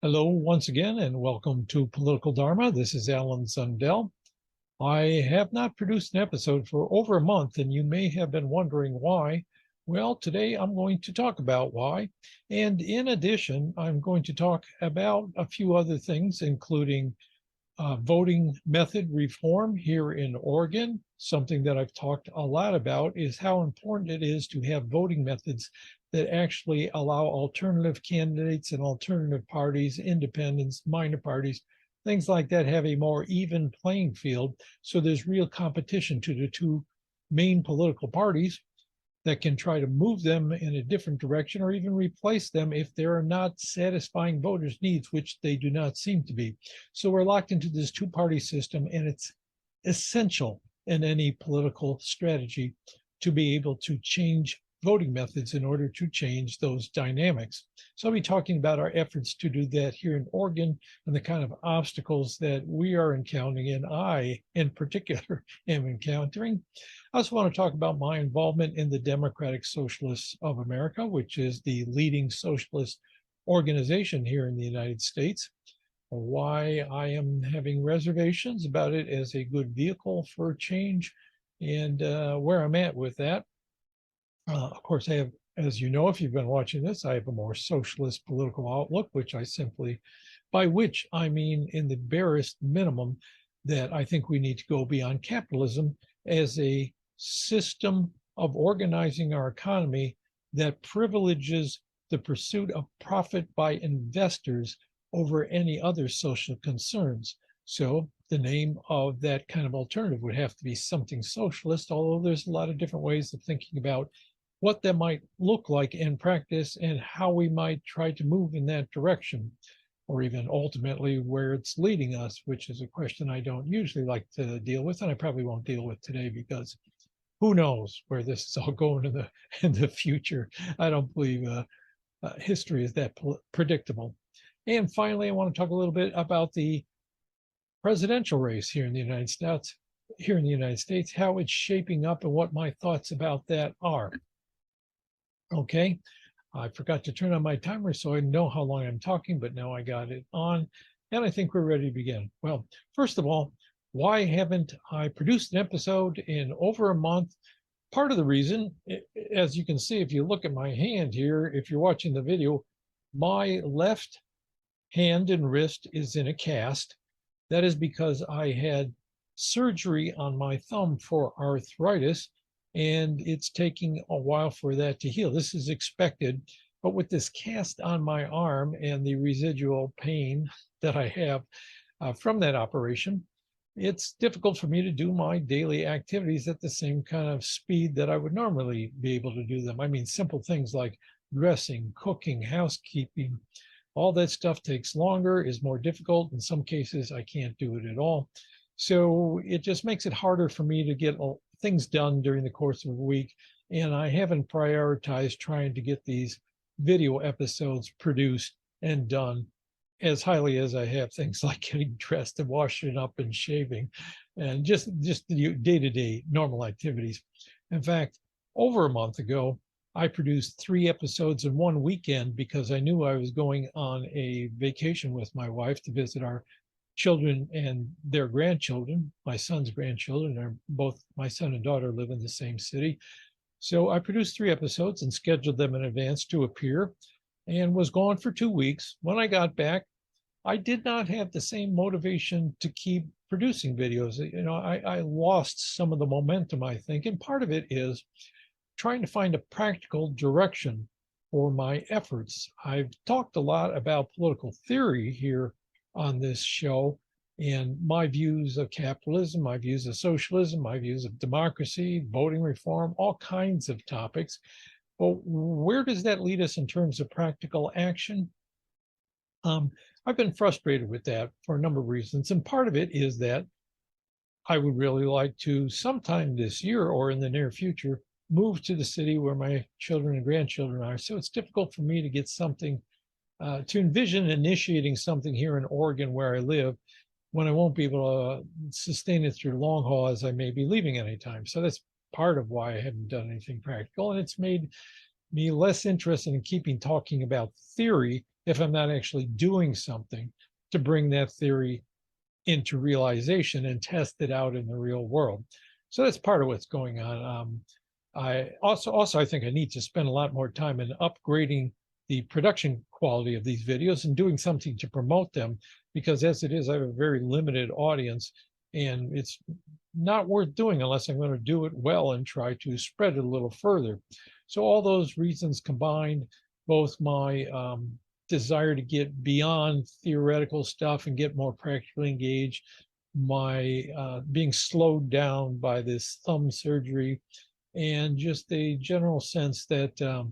Hello once again, and welcome to Political Dharma. This is Alan Zundell. I have not produced an episode for over a month, and you may have been wondering why. Well, today I'm going to talk about why. And in addition, I'm going to talk about a few other things, including voting method reform here in Oregon. Something that I've talked a lot about is how important it is to have voting methods that actually allow alternative candidates and alternative parties, independents, minor parties, things like that, have a more even playing field. So there's real competition to the two main political parties that can try to move them in a different direction or even replace them if they're not satisfying voters' needs, which they do not seem to be. So we're locked into this two-party system, and it's essential in any political strategy to be able to change voting methods in order to change those dynamics. So I'll be talking about our efforts to do that here in Oregon and the kind of obstacles that we are encountering, and I in particular am encountering. I also want to talk about my involvement in the Democratic Socialists of America, which is the leading socialist organization here in the United States, why I am having reservations about it as a good vehicle for change, and where I'm at with that. Of course, I have, as you know, if you've been watching this, I have a more socialist political outlook, by which I mean in the barest minimum that I think we need to go beyond capitalism as a system of organizing our economy that privileges the pursuit of profit by investors over any other social concerns. So the name of that kind of alternative would have to be something socialist, although there's a lot of different ways of thinking about what that might look like in practice and how we might try to move in that direction, or even ultimately where it's leading us, which is a question I don't usually like to deal with, and I probably won't deal with today because who knows where this is all going in the future. I don't believe history is that predictable. And finally, I want to talk a little bit about the presidential race here in the United States, how it's shaping up and what my thoughts about that are. Okay, I forgot to turn on my timer so I know how long I'm talking, but now I got it on, and I think we're ready to begin. Well, first of all, why haven't I produced an episode in over a month? Part of the reason, as you can see, if you look at my hand here, if you're watching the video, my left hand and wrist is in a cast. That is because I had surgery on my thumb for arthritis, and it's taking a while for that to heal. This is expected, but with this cast on my arm and the residual pain that I have from that operation, it's difficult for me to do my daily activities at the same kind of speed that I would normally be able to do them. I mean, simple things like dressing, cooking, housekeeping, all that stuff takes longer, is more difficult. In some cases, I can't do it at all. So it just makes it harder for me to get things done during the course of a week. And I haven't prioritized trying to get these video episodes produced and done as highly as I have things like getting dressed and washing up and shaving and just the day-to-day normal activities. In fact, over a month ago, I produced 3 episodes in one weekend because I knew I was going on a vacation with my wife to visit our children and their grandchildren. My son's grandchildren are both, my son and daughter live in the same city. So I produced 3 episodes and scheduled them in advance to appear and was gone for 2 weeks. When I got back, I did not have the same motivation to keep producing videos. You know, I lost some of the momentum, I think, and part of it is trying to find a practical direction for my efforts. I've talked a lot about political theory here on this show and my views of capitalism, my views of socialism, my views of democracy, voting reform, all kinds of topics. But where does that lead us in terms of practical action? I've been frustrated with that for a number of reasons. And part of it is that I would really like to sometime this year or in the near future move to the city where my children and grandchildren are. So it's difficult for me to get something, to envision initiating something here in Oregon where I live when I won't be able to sustain it through long haul as I may be leaving anytime. So that's part of why I haven't done anything practical. And it's made me less interested in talking about theory if I'm not actually doing something to bring that theory into realization and test it out in the real world. So that's part of what's going on. I also I think I need to spend a lot more time in upgrading the production quality of these videos and doing something to promote them, because as it is, I have a very limited audience, and it's not worth doing unless I'm going to do it well and try to spread it a little further. So all those reasons combined, both my desire to get beyond theoretical stuff and get more practically engaged, my being slowed down by this thumb surgery, and just a general sense that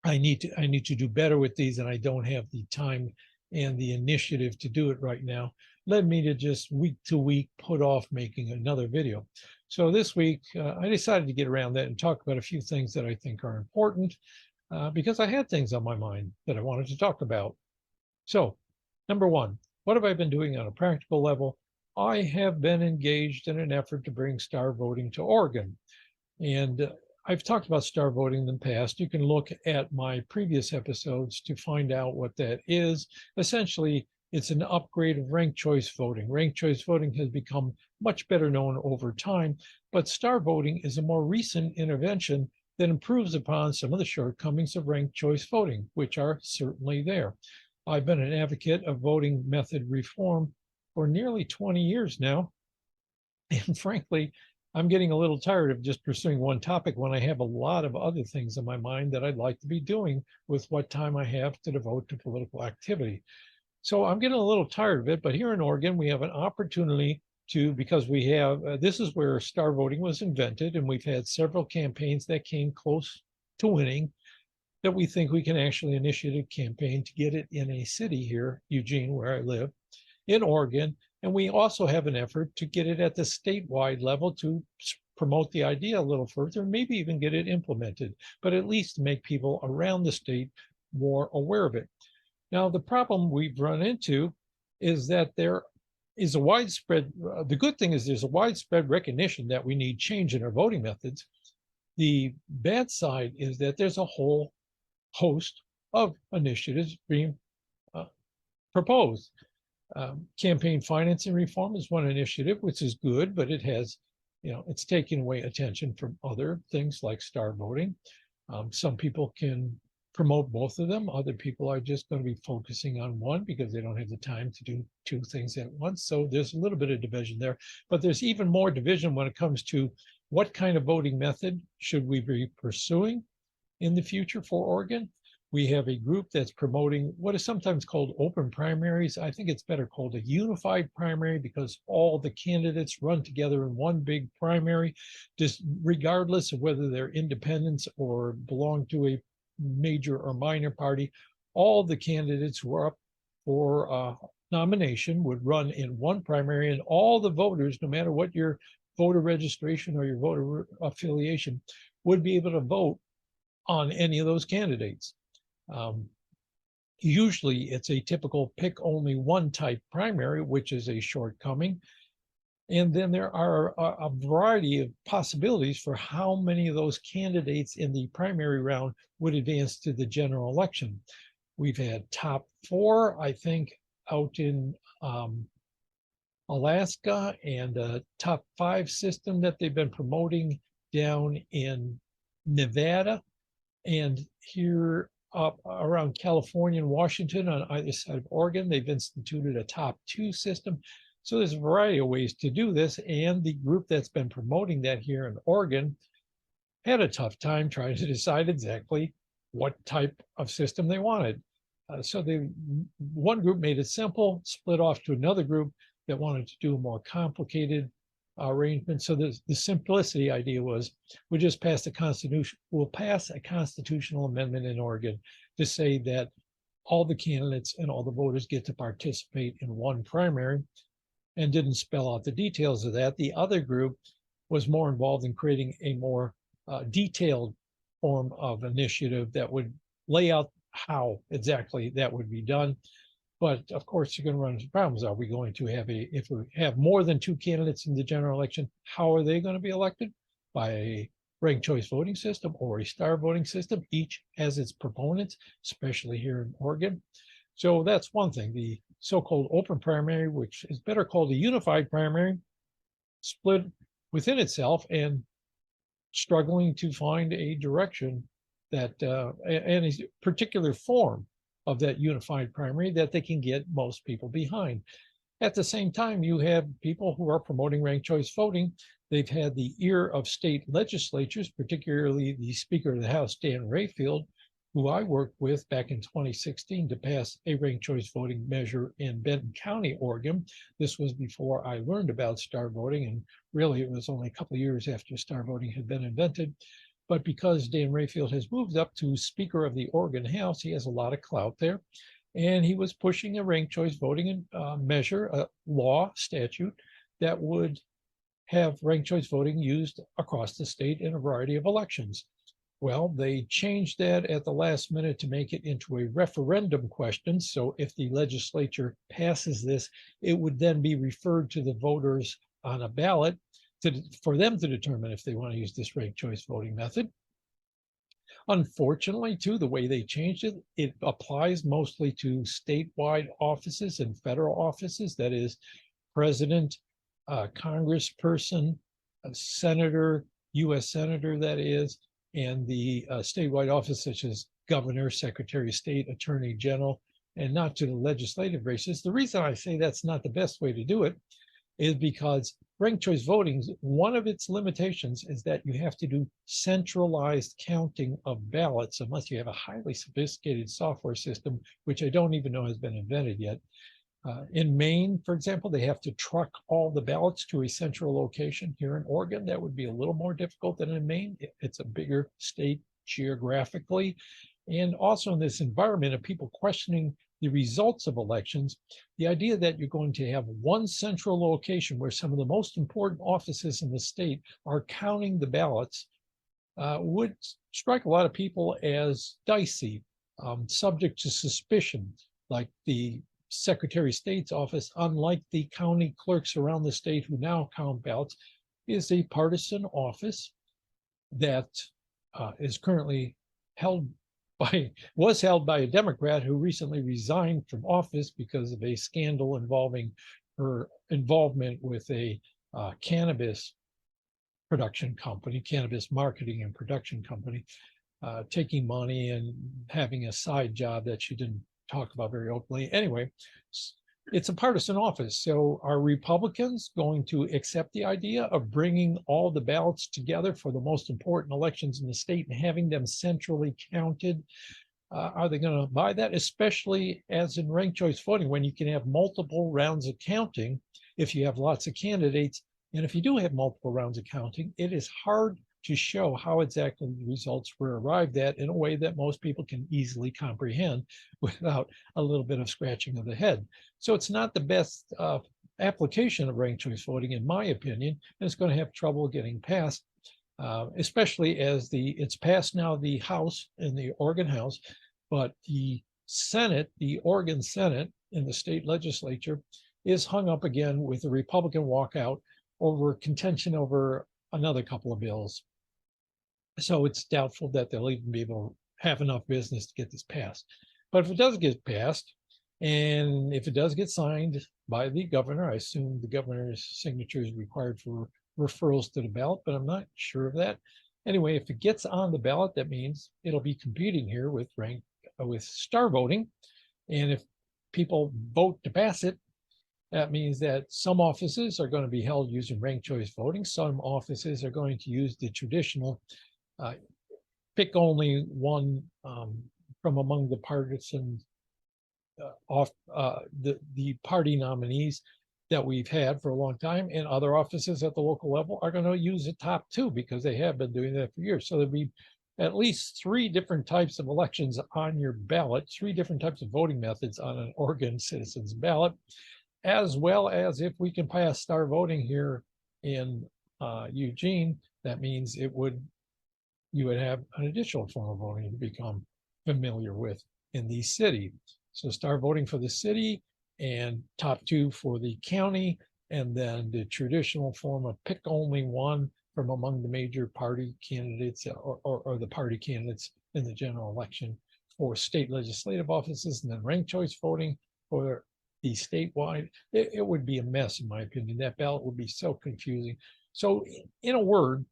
I need to do better with these, and I don't have the time and the initiative to do it right now, led me to just week to week put off making another video. So this week, I decided to get around that and talk about a few things that I think are important, because I had things on my mind that I wanted to talk about. So, number one, what have I been doing on a practical level? I have been engaged in an effort to bring star voting to Oregon. And I've talked about star voting in the past. You can look at my previous episodes to find out what that is. Essentially, it's an upgrade of ranked choice voting. Ranked choice voting has become much better known over time, but star voting is a more recent intervention that improves upon some of the shortcomings of ranked choice voting, which are certainly there. I've been an advocate of voting method reform for nearly 20 years now. And frankly, I'm getting a little tired of just pursuing one topic when I have a lot of other things in my mind that I'd like to be doing with what time I have to devote to political activity. So I'm getting a little tired of it, but here in Oregon, we have an opportunity to, because we have, this is where star voting was invented, and we've had several campaigns that came close to winning, that we think we can actually initiate a campaign to get it in a city here, Eugene, where I live, in Oregon. And we also have an effort to get it at the statewide level to promote the idea a little further, maybe even get it implemented, but at least make people around the state more aware of it. Now, the problem we've run into is that there is a widespread, the good thing is there's a widespread recognition that we need change in our voting methods. The bad side is that there's a whole host of initiatives being proposed. Campaign financing reform is one initiative, which is good, but it has, it's taking away attention from other things like star voting. Some people can promote both of them. Other people are just going to be focusing on one because they don't have the time to do two things at once. So there's a little bit of division there, but there's even more division when it comes to what kind of voting method should we be pursuing in the future for Oregon. We have a group that's promoting what is sometimes called open primaries. I think it's better called a unified primary, because all the candidates run together in one big primary, just regardless of whether they're independents or belong to a major or minor party. All the candidates who are up for nomination would run in one primary, and all the voters, no matter what your voter registration or your voter affiliation, would be able to vote on any of those candidates. Usually it's a typical pick only one type primary, which is a shortcoming. And then there are a variety of possibilities for how many of those candidates in the primary round would advance to the general election. We've had top 4, I think, out in Alaska, and a top 5 system that they've been promoting down in Nevada, and here up around California and Washington on either side of Oregon, they've instituted a top 2 system. So there's a variety of ways to do this, and the group that's been promoting that here in Oregon had a tough time trying to decide exactly what type of system they wanted. So one group made it simple, split off to another group that wanted to do a more complicated arrangement. So the simplicity idea was, we'll pass a constitutional amendment in Oregon to say that all the candidates and all the voters get to participate in one primary, and didn't spell out the details of that. The other group was more involved in creating a more detailed form of initiative that would lay out how exactly that would be done. But of course, you're going to run into problems. Are we going to have if we have more than 2 candidates in the general election, how are they going to be elected? By a ranked choice voting system or a star voting system. Each has its proponents, especially here in Oregon. So that's one thing. The so-called open primary, which is better called a unified primary, split within itself and struggling to find a direction that and a particular form of that unified primary that they can get most people behind. At the same time, you have people who are promoting ranked choice voting. They've had the ear of state legislatures, particularly the Speaker of the House, Dan Rayfield, who I worked with back in 2016 to pass a ranked choice voting measure in Benton County, Oregon. This was before I learned about star voting, and really it was only a couple of years after star voting had been invented. But because Dan Rayfield has moved up to Speaker of the Oregon House, he has a lot of clout there. And he was pushing a ranked choice voting measure, a law statute that would have ranked choice voting used across the state in a variety of elections. Well, they changed that at the last minute to make it into a referendum question. So if the legislature passes this, it would then be referred to the voters on a ballot for them to determine if they want to use this ranked choice voting method. Unfortunately, too, the way they changed it, it applies mostly to statewide offices and federal offices. That is, president, congressperson, senator, U.S. senator, that is, and the statewide office such as governor, secretary of state, attorney general, and not to the legislative races. The reason I say that's not the best way to do it is because ranked choice voting, one of its limitations is that you have to do centralized counting of ballots unless you have a highly sophisticated software system, which I don't even know has been invented yet. In Maine, for example, they have to truck all the ballots to a central location. Here in Oregon, that would be a little more difficult than in Maine. It's a bigger state geographically. And also in this environment of people questioning the results of elections, the idea that you're going to have one central location where some of the most important offices in the state are counting the ballots would strike a lot of people as dicey, subject to suspicion, like the Secretary of State's office, unlike the county clerks around the state who now count ballots, is a partisan office that is currently was held by a Democrat who recently resigned from office because of a scandal involving her involvement with a cannabis production company, cannabis marketing and production company, taking money and having a side job that she didn't talk about very openly. Anyway, it's a partisan office. So are Republicans going to accept the idea of bringing all the ballots together for the most important elections in the state and having them centrally counted? Are they going to buy that, especially as in ranked choice voting, when you can have multiple rounds of counting if you have lots of candidates? And if you do have multiple rounds of counting, it is hard to show how exactly the results were arrived at in a way that most people can easily comprehend without a little bit of scratching of the head. So it's not the best application of ranked choice voting, in my opinion, and it's going to have trouble getting passed, especially as it's passed now the House in the Oregon House, but the Senate, the Oregon Senate in the state legislature is hung up again with a Republican walkout over contention over another couple of bills. So it's doubtful that they'll even be able to have enough business to get this passed. But if it does get passed, and if it does get signed by the governor, I assume the governor's signature is required for referrals to the ballot, but I'm not sure of that. Anyway, if it gets on the ballot, that means it'll be competing here with star voting. And if people vote to pass it, that means that some offices are going to be held using ranked choice voting. Some offices are going to use the traditional pick only one from among the partisan the party nominees that we've had for a long time, and other offices at the local level are going to use the top two because they have been doing that for years. So there'll be at least 3 different types of elections on your ballot, 3 different types of voting methods on an Oregon citizen's ballot, as well as if we can pass star voting here in Eugene, that means you would have an additional form of voting to become familiar with in the city. So star voting for the city and top 2 for the county, and then the traditional form of pick only one from among the major party candidates or the party candidates in the general election for state legislative offices, and then ranked choice voting for the statewide. It would be a mess, in my opinion. That ballot would be so confusing. So in a word,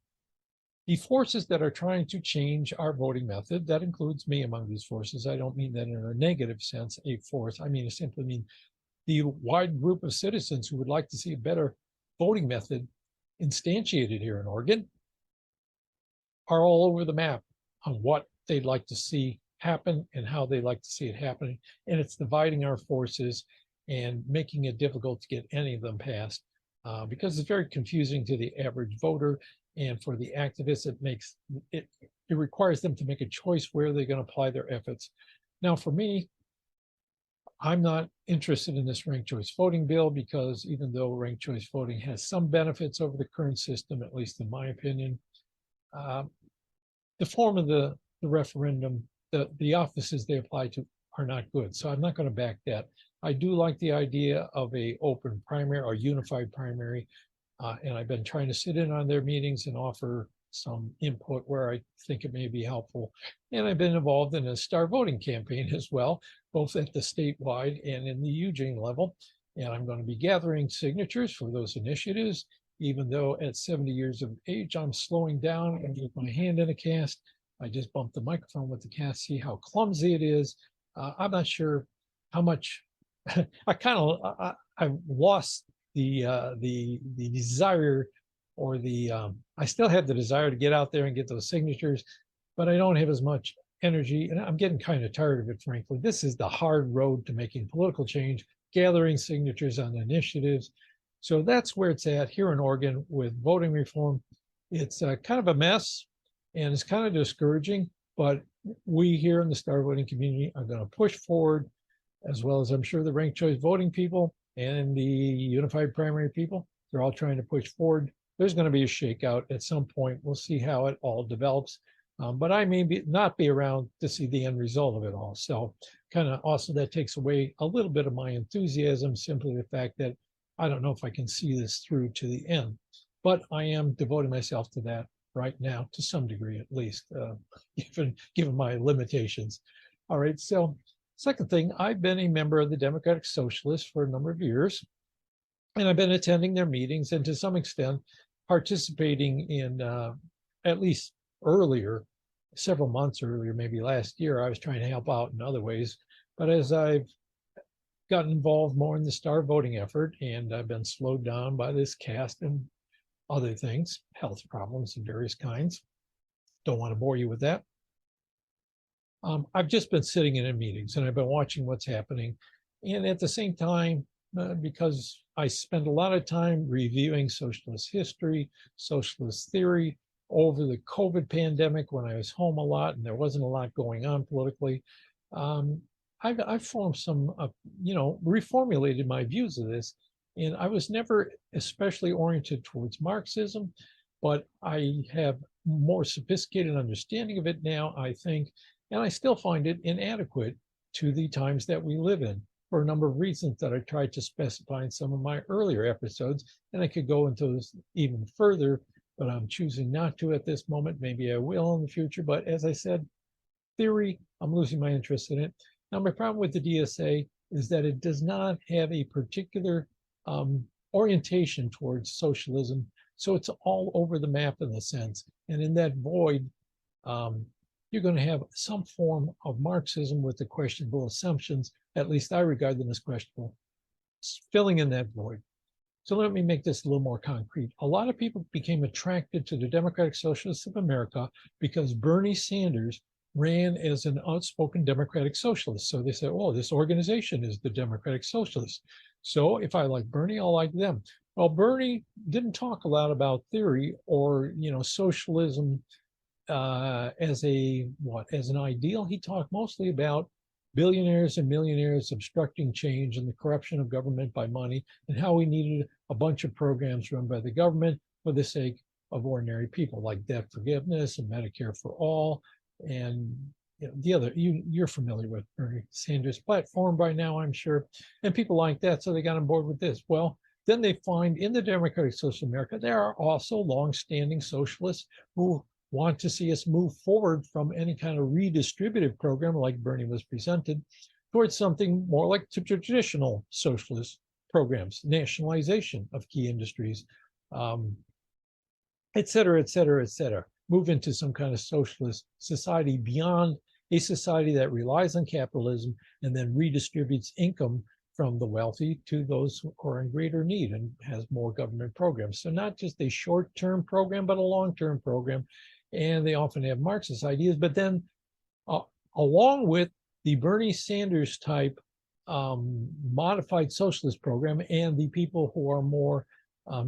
the forces that are trying to change our voting method, that includes me among these forces. I don't mean that in a negative sense, a force. I mean, I simply mean the wide group of citizens who would like to see a better voting method instantiated here in Oregon are all over the map on what they'd like to see happen and how they like to see it happening. And it's dividing our forces and making it difficult to get any of them passed because it's very confusing to the average voter. And for the activists, it requires them to make a choice where they're going to apply their efforts. Now, for me, I'm not interested in this ranked choice voting bill because even though ranked choice voting has some benefits over the current system, at least in my opinion, the form of the referendum, the offices they apply to are not good. So I'm not going to back that. I do like the idea of a open primary or unified primary. And I've been trying to sit in on their meetings and offer some input where I think it may be helpful. And I've been involved in a star voting campaign as well, both at the statewide and in the Eugene level. And I'm going to be gathering signatures for those initiatives, even though at 70 years of age, I'm slowing down and with my hand in a cast. I just bumped the microphone with the cast, see how clumsy it is. I'm not sure how much, I've lost the desire or I still have the desire to get out there and get those signatures, but I don't have as much energy and I'm getting kind of tired of it, frankly. This is the hard road to making political change, gathering signatures on initiatives. So that's where it's at here in Oregon with voting reform. It's kind of a mess and it's kind of discouraging, but we here in the star voting community are going to push forward, as well as I'm sure the ranked choice voting people and the unified primary people. They're all trying to push forward. There's going to be a shakeout at some point. We'll see how it all develops. But I may not be around to see the end result of it all. So kind of also that takes away a little bit of my enthusiasm, simply the fact that I don't know if I can see this through to the end. But I am devoting myself to that right now, to some degree at least, given my limitations. All right, so second thing, I've been a member of the Democratic Socialists for a number of years, and I've been attending their meetings and to some extent participating in, at least earlier, several months earlier, maybe last year, I was trying to help out in other ways. But as I've gotten involved more in the star voting effort, and I've been slowed down by this cast and other things, health problems of various kinds. Don't want to bore you with that. I've just been sitting in meetings and I've been watching what's happening. And at the same time, because I spend a lot of time reviewing socialist history, socialist theory over the COVID pandemic when I was home a lot and there wasn't a lot going on politically, I've formed some, reformulated my views of this. And I was never especially oriented towards Marxism, but I have more sophisticated understanding of it now, I think, and I still find it inadequate to the times that we live in for a number of reasons that I tried to specify in some of my earlier episodes. And I could go into this even further, but I'm choosing not to at this moment. Maybe I will in the future. But as I said, theory, I'm losing my interest in it. Now, my problem with the DSA is that it does not have a particular orientation towards socialism. So it's all over the map in a sense. And in that void, you're going to have some form of Marxism with the questionable assumptions. At least I regard them as questionable, filling in that void. So let me make this a little more concrete. A lot of people became attracted to the Democratic Socialists of America because Bernie Sanders ran as an outspoken Democratic Socialist. So they said, oh, this organization is the Democratic Socialists. So if I like Bernie, I'll like them. Well, Bernie didn't talk a lot about theory or, socialism as an ideal. He talked mostly about billionaires and millionaires obstructing change and the corruption of government by money, and how we needed a bunch of programs run by the government for the sake of ordinary people, like debt forgiveness and Medicare for all. And the other, you're familiar with Bernie Sanders' platform by now, I'm sure, and people like that, so they got on board with this. Well, then they find in the Democratic Socialists of America, there are also long-standing socialists who want to see us move forward from any kind of redistributive program like Bernie was presented towards something more like traditional socialist programs, nationalization of key industries, et cetera, et cetera, et cetera. Move into some kind of socialist society beyond a society that relies on capitalism and then redistributes income from the wealthy to those who are in greater need and has more government programs. So not just a short-term program, but a long-term program. And they often have Marxist ideas, but then along with the Bernie Sanders type modified socialist program and the people who are more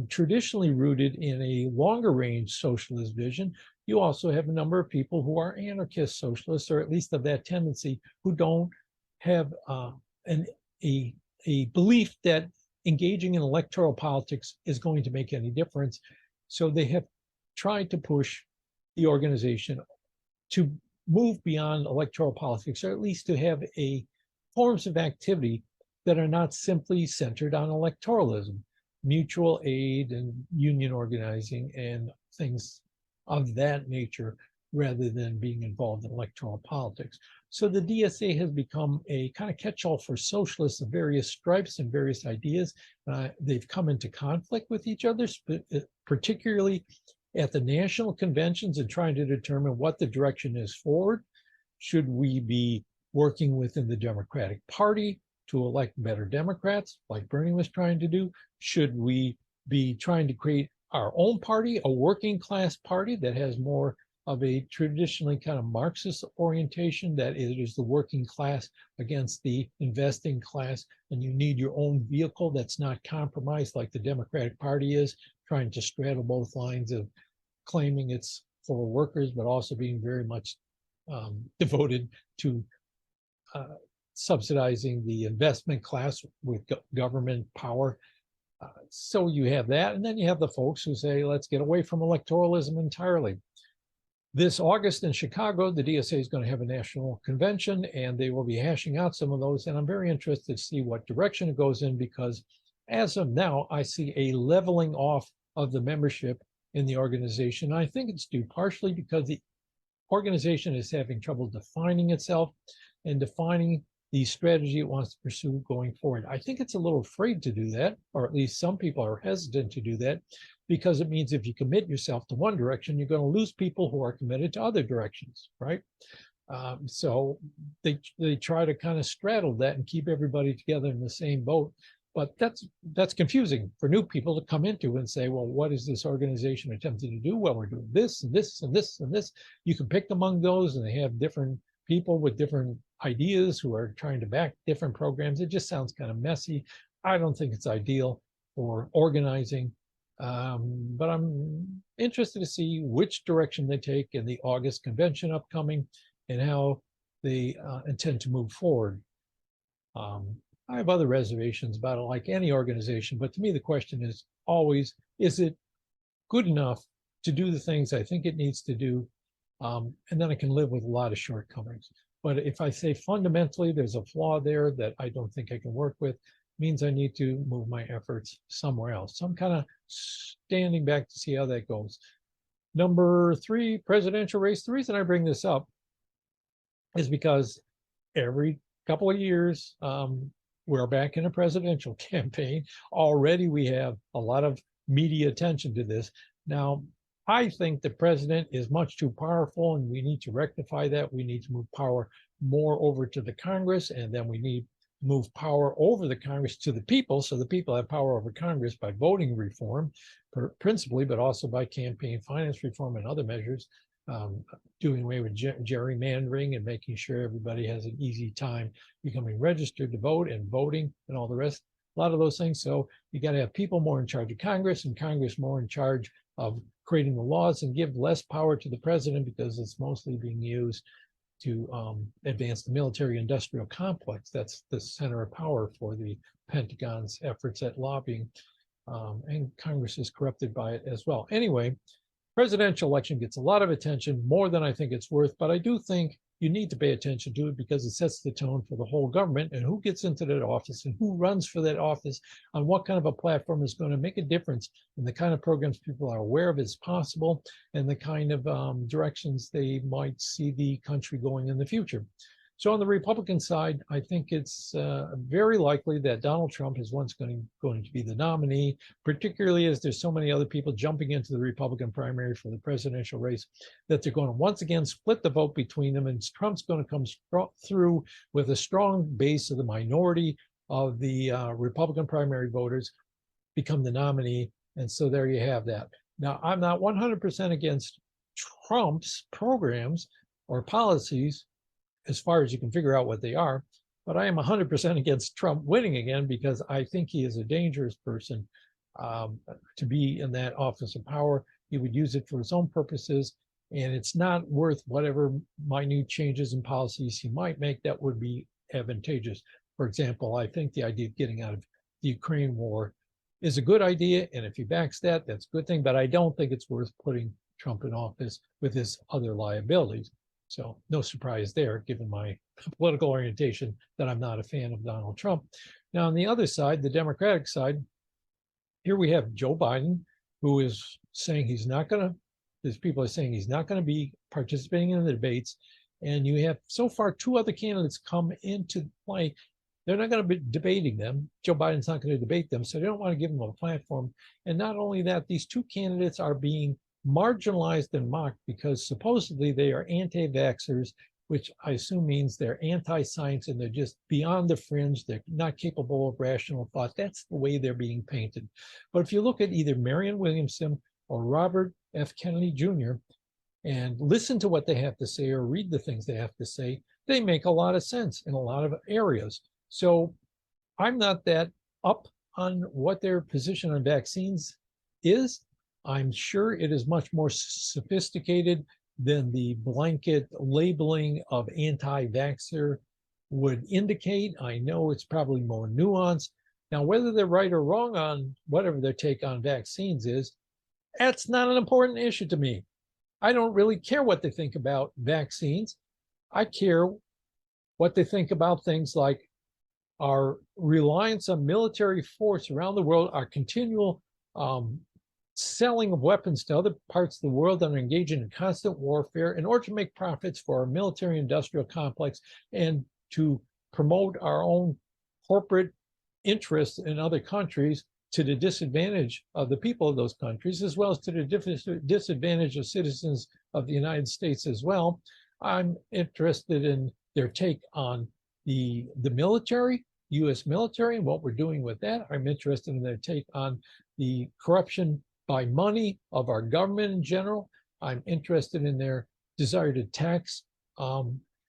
traditionally rooted in a longer range socialist vision, you also have a number of people who are anarchist socialists, or at least of that tendency, who don't have a belief that engaging in electoral politics is going to make any difference. So they have tried to push the organization to move beyond electoral politics, or at least to have forms of activity that are not simply centered on electoralism, mutual aid and union organizing and things of that nature, rather than being involved in electoral politics. So the DSA has become a kind of catch-all for socialists of various stripes and various ideas. They've come into conflict with each other, particularly at the national conventions, and trying to determine what the direction is forward. Should we be working within the Democratic Party to elect better Democrats, like Bernie was trying to do? Should we be trying to create our own party, a working class party that has more of a traditionally kind of Marxist orientation, that it is the working class against the investing class, and you need your own vehicle that's not compromised like the Democratic Party is, trying to straddle both lines of claiming it's for workers, but also being very much devoted to subsidizing the investment class with government power. So you have that, and then you have the folks who say, let's get away from electoralism entirely. This August in Chicago, the DSA is going to have a national convention, and they will be hashing out some of those, and I'm very interested to see what direction it goes in, because as of now, I see a leveling off of the membership in the organization. I think it's due partially because the organization is having trouble defining itself and defining the strategy it wants to pursue going forward. I think it's a little afraid to do that, or at least some people are hesitant to do that, because it means if you commit yourself to one direction, you're going to lose people who are committed to other directions, right? So they try to kind of straddle that and keep everybody together in the same boat. But that's confusing for new people to come into and say, well, what is this organization attempting to do? Well, we're doing this and this and this and this. You can pick among those, and they have different people with different ideas who are trying to back different programs. It just sounds kind of messy. I don't think it's ideal for organizing, but I'm interested to see which direction they take in the August convention upcoming and how they intend to move forward. I have other reservations about it, like any organization, but to me, the question is always, is it good enough to do the things I think it needs to do? And then I can live with a lot of shortcomings. But if I say fundamentally there's a flaw there that I don't think I can work with, means I need to move my efforts somewhere else. So I'm kind of standing back to see how that goes. Number 3, presidential race. The reason I bring this up is because every couple of years, we're back in a presidential campaign. Already we have a lot of media attention to this. Now, I think the president is much too powerful, and we need to rectify that. We need to move power more over to the Congress, and then we need to move power over the Congress to the people, so the people have power over Congress by voting reform, principally, but also by campaign finance reform and other measures, doing away with gerrymandering and making sure everybody has an easy time becoming registered to vote and voting and all the rest. A lot of those things. So you got to have people more in charge of Congress, and Congress more in charge of creating the laws, and give less power to the president because it's mostly being used to advance the military-industrial complex. That's the center of power for the Pentagon's efforts at lobbying, and Congress is corrupted by it as well. Anyway, presidential election gets a lot of attention, more than I think it's worth, but I do think you need to pay attention to it because it sets the tone for the whole government and who gets into that office and who runs for that office on what kind of a platform is going to make a difference in the kind of programs people are aware of as possible and the kind of directions they might see the country going in the future. So on the Republican side, I think it's very likely that Donald Trump is once going to be the nominee, particularly as there's so many other people jumping into the Republican primary for the presidential race, that they're going to once again split the vote between them, and Trump's going to come through with a strong base of the minority of the Republican primary voters, become the nominee. And so there you have that. Now, I'm not 100% against Trump's programs or policies, as far as you can figure out what they are, but I am 100% against Trump winning again because I think he is a dangerous person to be in that office of power. He would use it for his own purposes, and it's not worth whatever minute changes in policies he might make that would be advantageous. For example, I think the idea of getting out of the Ukraine war is a good idea, and if he backs that, that's a good thing, but I don't think it's worth putting Trump in office with his other liabilities. So no surprise there, given my political orientation, that I'm not a fan of Donald Trump. Now, on the other side, the Democratic side, here we have Joe Biden, who is saying he's not going to, there's people are saying he's not going to be participating in the debates. And you have so far two other candidates come into play. They're not going to be debating them. Joe Biden's not going to debate them, so they don't want to give them a platform. And not only that, these two candidates are being marginalized and mocked because supposedly they are anti-vaxxers, which I assume means they're anti-science and they're just beyond the fringe. They're not capable of rational thought. That's the way they're being painted. But if you look at either Marianne Williamson or Robert F. Kennedy Jr. and listen to what they have to say or read the things they have to say, they make a lot of sense in a lot of areas. So I'm not that up on what their position on vaccines is. I'm sure it is much more sophisticated than the blanket labeling of anti-vaxxer would indicate. I know it's probably more nuanced. Now, whether they're right or wrong on whatever their take on vaccines is, that's not an important issue to me. I don't really care what they think about vaccines. I care what they think about things like our reliance on military force around the world, our continual selling of weapons to other parts of the world that are engaging in constant warfare in order to make profits for our military industrial complex and to promote our own corporate interests in other countries to the disadvantage of the people of those countries, as well as to the disadvantage of citizens of the United States as well. I'm interested in their take on the military, U.S. military, and what we're doing with that. I'm interested in their take on the corruption by money of our government in general. I'm interested in their desire to tax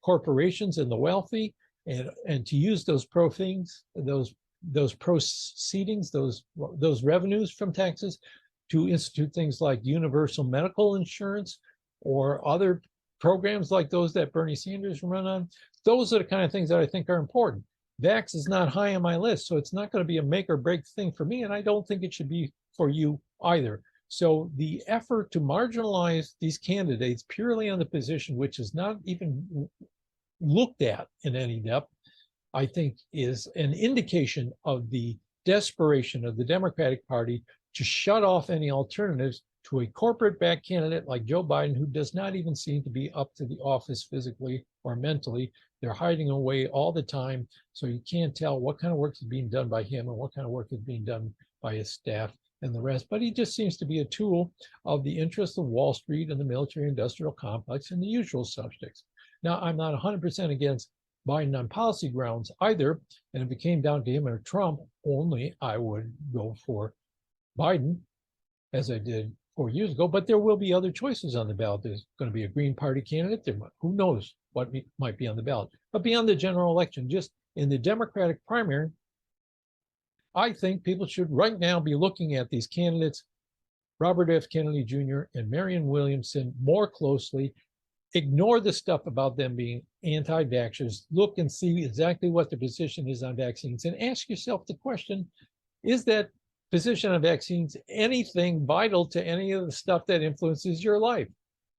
corporations and the wealthy, and to use those proceedings, those revenues from taxes to institute things like universal medical insurance or other programs like those that Bernie Sanders run on. Those are the kind of things that I think are important. Vax is not high on my list, so it's not going to be a make or break thing for me, and I don't think it should be for you either. So the effort to marginalize these candidates purely on the position, which is not even looked at in any depth, I think is an indication of the desperation of the Democratic Party to shut off any alternatives to a corporate-backed candidate like Joe Biden, who does not even seem to be up to the office physically or mentally. They're hiding away all the time, so you can't tell what kind of work is being done by him and what kind of work is being done by his staff and the rest. But he just seems to be a tool of the interests of Wall Street and the military-industrial complex and the usual suspects. Now, I'm not 100% against Biden on policy grounds either, and if it came down to him or Trump only, I would go for Biden, as I did 4 years ago. But there will be other choices on the ballot. There's going to be a Green Party candidate. Who knows what might be on the ballot. But beyond the general election, just in the Democratic primary, I think people should right now be looking at these candidates, Robert F. Kennedy Jr. and Marianne Williamson, more closely. Ignore the stuff about them being anti-vaxxers. Look and see exactly what the position is on vaccines and ask yourself the question, is that position on vaccines anything vital to any of the stuff that influences your life?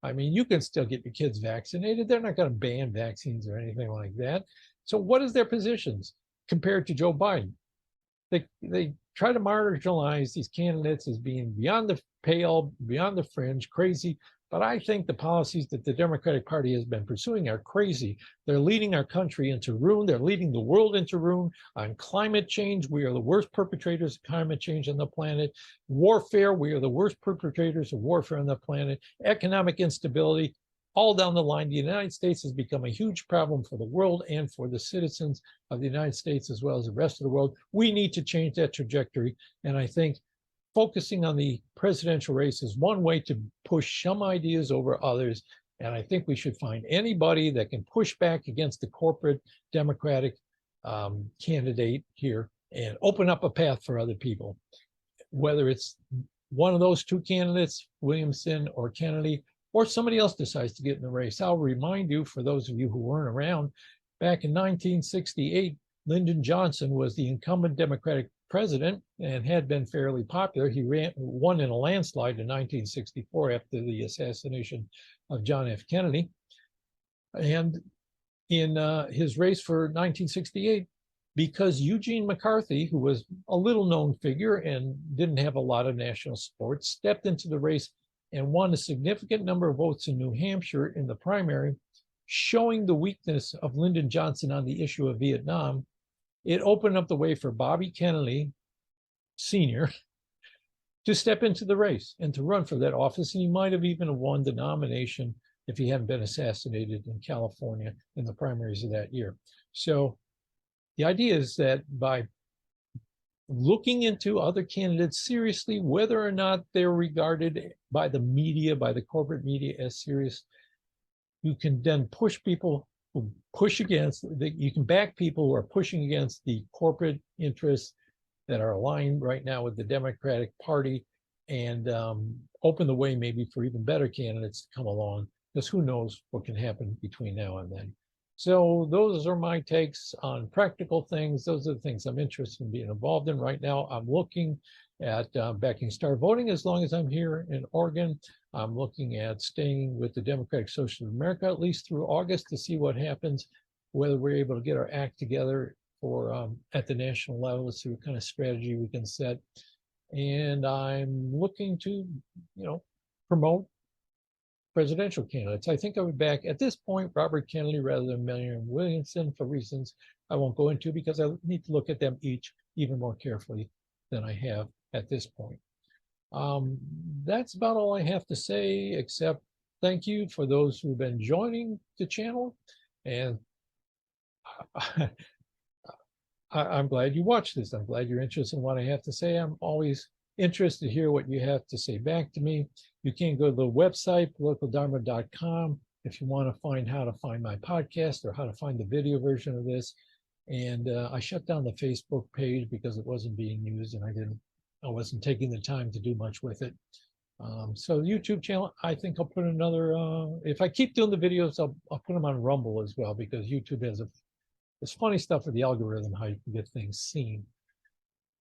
I mean, you can still get your kids vaccinated. They're not going to ban vaccines or anything like that. So what is their positions compared to Joe Biden? They try to marginalize these candidates as being beyond the pale, beyond the fringe, crazy. But I think the policies that the Democratic Party has been pursuing are crazy. They're leading our country into ruin. They're leading the world into ruin. On climate change, we are the worst perpetrators of climate change on the planet. Warfare, we are the worst perpetrators of warfare on the planet. Economic instability, all down the line. The United States has become a huge problem for the world and for the citizens of the United States as well as the rest of the world. We need to change that trajectory. And I think focusing on the presidential race is one way to push some ideas over others. And I think we should find anybody that can push back against the corporate Democratic candidate here and open up a path for other people. Whether it's one of those two candidates, Williamson or Kennedy, or somebody else decides to get in the race. I'll remind you, for those of you who weren't around, back in 1968, Lyndon Johnson was the incumbent Democratic president and had been fairly popular. He won in a landslide in 1964 after the assassination of John F. Kennedy. And in his race for 1968, because Eugene McCarthy, who was a little known figure and didn't have a lot of national support, stepped into the race and won a significant number of votes in New Hampshire in the primary, showing the weakness of Lyndon Johnson on the issue of Vietnam. It opened up the way for Bobby Kennedy Sr. to step into the race and to run for that office. And he might have even won the nomination if he hadn't been assassinated in California in the primaries of that year. So the idea is that by looking into other candidates seriously, whether or not they're regarded by the media, by the corporate media as serious, you can then push people who push against, you can back people who are pushing against the corporate interests that are aligned right now with the Democratic Party, and open the way maybe for even better candidates to come along, because who knows what can happen between now and then. So those are my takes on practical things. Those are the things I'm interested in being involved in right now. I'm looking at backing star voting as long as I'm here in Oregon. I'm looking at staying with the Democratic Socialists of America at least through August to see what happens, whether we're able to get our act together for at the national level to see what kind of strategy we can set. And I'm looking to, promote presidential candidates. I think I would back, at this point, Robert Kennedy rather than Marianne Williamson for reasons I won't go into, because I need to look at them each even more carefully than I have at this point. That's about all I have to say, except thank you for those who've been joining the channel. And I'm glad you watched this. I'm glad you're interested in what I have to say. I'm always interested to hear what you have to say back to me. You can go to the website, politicaldharma.com, if you want to find how to find my podcast or how to find the video version of this. And I shut down the Facebook page because it wasn't being used, and I wasn't taking the time to do much with it. So the YouTube channel, I think I'll put another, if I keep doing the videos, I'll put them on Rumble as well, because YouTube has it's funny stuff with the algorithm, how you can get things seen.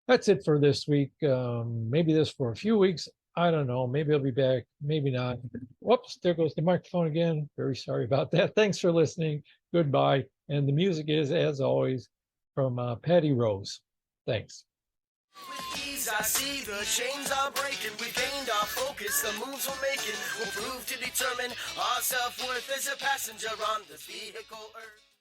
That's it for this week. Maybe this for a few weeks. I don't know. Maybe I'll be back. Maybe not. Whoops, there goes the microphone again. Very sorry about that. Thanks for listening. Goodbye. And the music is, as always, from Patty Rose. Thanks. With ease, I see the chains are breaking. We gained our focus. The moves we're making will prove to determine our self-worth as a passenger on this vehicle Earth.